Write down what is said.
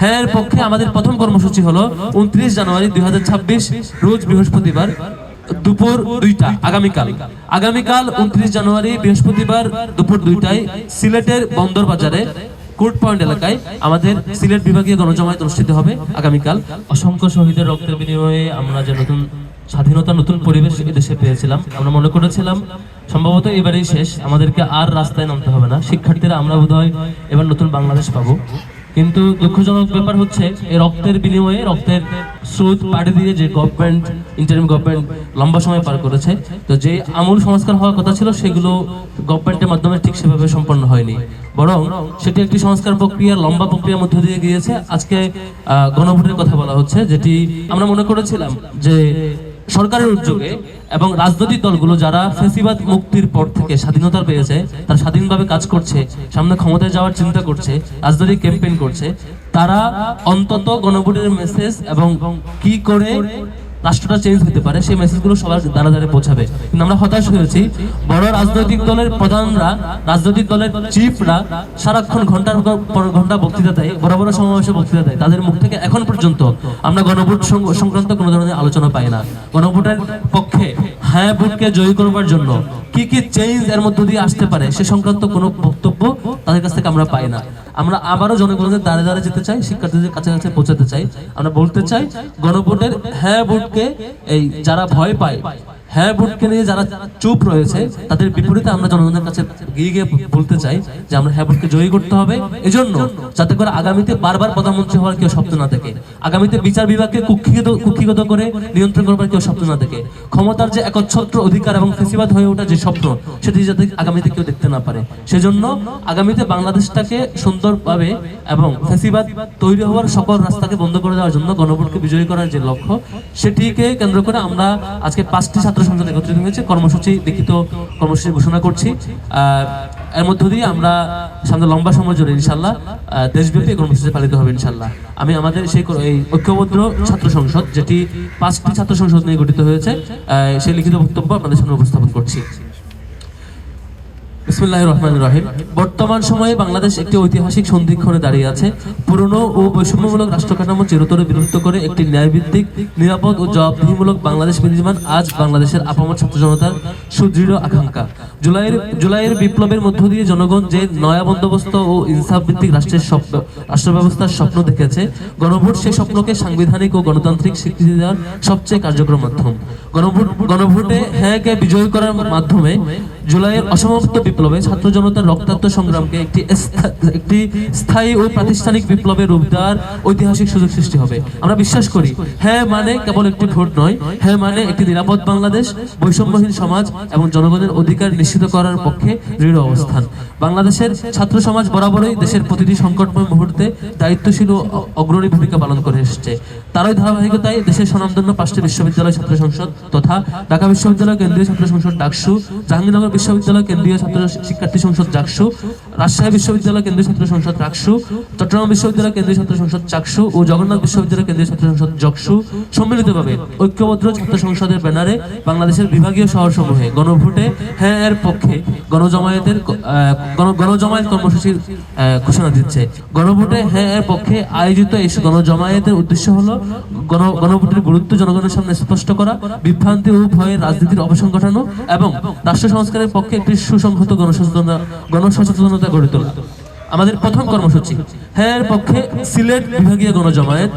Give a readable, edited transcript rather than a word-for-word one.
হ্যাঁ এর পক্ষে আমাদের প্রথম কর্মসূচি হলো 29 জানুয়ারি 2026 রোজ বৃহস্পতিবার দুপুর 2টা। আগামীকাল 29 জানুয়ারি বৃহস্পতিবার দুপুর 2টায় সিলেটের বন্দর বাজারে কোর্ট পয়েন্ট এলাকায় আমাদের সিলেট বিভাগীয় গণজমায়েত অনুষ্ঠিত হবে আগামীকাল। অসংখ্য শহীদের রক্তের বিনিময়ে আমরা যে নতুন স্বাধীনতা, নতুন পরিবেশ এদেশে পেয়েছিলাম, আমরা মনে করেছিলাম সম্ভবত এবারেই শেষ, আমাদেরকে আর রাস্তায় নামতে হবে না, শিক্ষার্থীরা আমরা বোধহয় এবার নতুন বাংলাদেশ পাবো। কিন্তু দুঃখজনক ব্যাপার হচ্ছে এই রক্তের বিনিময়ে, রক্তের স্রোত পাড়ি দিয়ে যে গভর্নমেন্ট, ইন্টারিম গভর্নমেন্ট লম্বা সময় পার করেছে, তো যে আমূল সংস্কার হওয়ার কথা ছিল সেগুলো গভর্নমেন্টের মাধ্যমে ঠিক সেভাবে সম্পন্ন হয়নি, বরং সেটি একটি সংস্কার প্রক্রিয়া, লম্বা প্রক্রিয়ার মধ্য দিয়ে গিয়েছে। আজকে গণভোটের কথা বলা হচ্ছে, যেটি আমরা মনে করেছিলাম যে সরকারের উদ্যোগে এবং রাজনৈতিক দলগুলো যারা ফ্যাসিবাদ মুক্তির পর থেকে স্বাধীনতা পেয়েছে, তারা স্বাধীনভাবে কাজ করছে, সামনে ক্ষমতায় যাওয়ার চিন্তা করছে, রাজনৈতিক ক্যাম্পেইন করছে, তারা অন্তত গণভোটের মেসেজ এবং কি করে রাষ্ট্রটা চেঞ্জ হতে পারে সেই মেসেজগুলো সবার দ্বারা দ্বারে পৌঁছাবে। কিন্তু আমরা হতাশ হয়েছি, বড় রাজনৈতিক দলের প্রধানরা, রাজনৈতিক দলের চিফরা সারাক্ষণ ঘন্টার পর ঘন্টা বক্তৃতা দেয়, বড় বড় সমাবেশে বক্তৃতা দেয়, তাদের মুখ থেকে এখন পর্যন্ত আমরা গণভোট সংক্রান্ত কোনো ধরনের আলোচনা পাই না। গণভোটের পক্ষে হ্যাঁ ভোটকে জয়ী করবার জন্য কি কি চেঞ্জ এর মধ্য দিয়ে আসতে পারে সে সংক্রান্ত কোনো বক্তব্য তাদের কাছ থেকে আমরা পাই না। আমরা আবারও জনগণের দ্বারে দ্বারে যেতে চাই, শিক্ষার্থীদের কাছাকাছি পৌঁছাতে চাই। আমরা বলতে চাই গণভোটের হ্যাঁ ভোটকে, এই যারা ভয় পায়, হ্যাঁ ভোটকে নিয়ে যারা চুপ রয়েছে, তাদের বিপরীতে আমরা জনগণের কাছে গিয়ে বলতে চাই যে আমরা হ্যাঁ ভোটকে জয়ী করতে হবে, এজন্য যাতে করে আগামীতে বারবার প্রধানমন্ত্রী হওয়ার কেউ স্বপ্ন না দেখে, আগামীতে বিচার বিভাগকে কুক্ষিগত করে নিয়ন্ত্রণ করবার কেউ স্বপ্ন না দেখে, ক্ষমতার যে একচ্ছত্র অধিকার এবং ফ্যাসিবাদ হয়ে ওঠা যে স্বপ্ন, সেটি যাতে আগামীতে কেউ দেখতে না পারে। সেজন্য আগামীতে বাংলাদেশটাকে সুন্দরভাবে এবং ফ্যাসিবাদ তৈরি হওয়ার সকল রাস্তাকে বন্ধ করে দেওয়ার জন্য গণভোটকে বিজয়ী করার যে লক্ষ্য, সেটিকে কেন্দ্র করে আমরা আজকে 5টি ছাত্র সংসদ একত্রিত হয়েছে, কর্মসূচি, লিখিত কর্মসূচি ঘোষণা করছি। এর মধ্য দিয়ে আমরা সামনে লম্বা সময় জুড়ে ইনশাল্লাহ দেশব্যাপী কর্মসূচি পালিত হবে ইনশাল্লাহ। আমি আমাদের সেই ঐক্যবদ্ধ ছাত্র সংসদ, যেটি 5টি ছাত্র সংসদ নিয়ে গঠিত হয়েছে, সেই লিখিত বক্তব্য আপনাদের সামনে উপস্থাপন করছি। বিসমিল্লাহির রহমানির রহিম। বর্তমান সময়ে বাংলাদেশ একটি ঐতিহাসিক সন্ধিক্ষণে দাঁড়িয়ে আছে। পুরনো ও বৈষম্যমূলক রাষ্ট্র কাঠামো চিরতরে বিলুপ্ত করে একটি ন্যায়ভিত্তিক, নিরাপদ ও জবাবদিহিমূলক বাংলাদেশ বিনির্মাণ আজ বাংলাদেশের আপামর ছাত্র জনতার সুদৃঢ় আকাঙ্ক্ষা। জুলাইয়ের বিপ্লবের মধ্য দিয়ে জনগণ যে নয়া বন্দোবস্ত ও ইনসাফ ভিত্তিক রাষ্ট্র ব্যবস্থার স্বপ্ন দেখেছে, গণভোট সেই স্বপ্নকে সাংবিধানিক ও গণতান্ত্রিক স্বীকৃতি দেওয়ার সবচেয়ে কার্যকর মাধ্যম। গণভোটে হ্যাঁকে বিজয় করার মাধ্যমে জুলাইয়ের অসমাপ্ত বিপ্লবে ছাত্র জনতার রক্তাক্ত সংগ্রামকে একটি স্থায়ী ও প্রাতিষ্ঠানিক বিপ্লবের রূপ দেওয়ার ঐতিহাসিক সুযোগ সৃষ্টি হবে। আমরা বিশ্বাস করি হ্যাঁ মানে কেবল একটি ভোট নয়, হ্যাঁ মানে একটি নিরাপদ বাংলাদেশ, বৈষম্যহীন সমাজ এবং জনগণের অধিকার নিশ্চিত করার পক্ষে দৃঢ় অবস্থান। বাংলাদেশের ছাত্র সমাজ বরাবরই দেশের প্রতিটি সংকটময় মুহূর্তে দায়িত্বশীল ও অগ্রণী ভূমিকা পালন করে এসেছে। তারই ধারাবাহিকতায় দেশের স্বনামধন্য 5টি বিশ্ববিদ্যালয় ছাত্র সংসদ তথা ঢাকা বিশ্ববিদ্যালয় কেন্দ্রীয় ছাত্র সংসদ ডাকসু, জাহাঙ্গীরনগর বিশ্ববিদ্যালয় কেন্দ্রীয় ছাত্র শিক্ষার্থী সংসদ জাকসু, রাজশাহী বিশ্ববিদ্যালয় কেন্দ্রীয় ছাত্র সংসদ রাকসু, চট্টগ্রাম বিশ্ববিদ্যালয় কেন্দ্রীয় ছাত্র সংসদ চাকসু ও জগন্নাথ বিশ্ববিদ্যালয় কেন্দ্রীয় ছাত্র সংসদ জকসু সম্মিলিতভাবে ঐক্যবদ্ধ ছাত্র সংসদের ব্যানারে বাংলাদেশের বিভাগীয় শহরসমূহে গণভোটে হ্যাঁ এর পক্ষে গণজমায়েত কর্মসূচির ঘোষণা দিচ্ছে। গণভোটে হ্যাঁ এর পক্ষে আয়োজিত এই গণজমায়েতের উদ্দেশ্য হলো গণভোটের গুরুত্ব জনগণের সামনে স্পষ্ট করা, বিভ্রান্তি ও ভয়ের রাজনীতির অবসান ঘটানো এবং রাষ্ট্র সংস্কারের পক্ষে একটি সুসংহত গণসচেতনতা গড়ে তোলা। আমাদের প্রথম কর্মসূচি হ্যাঁ এর পক্ষে সিলেট বিভাগীয় গণজমায়েত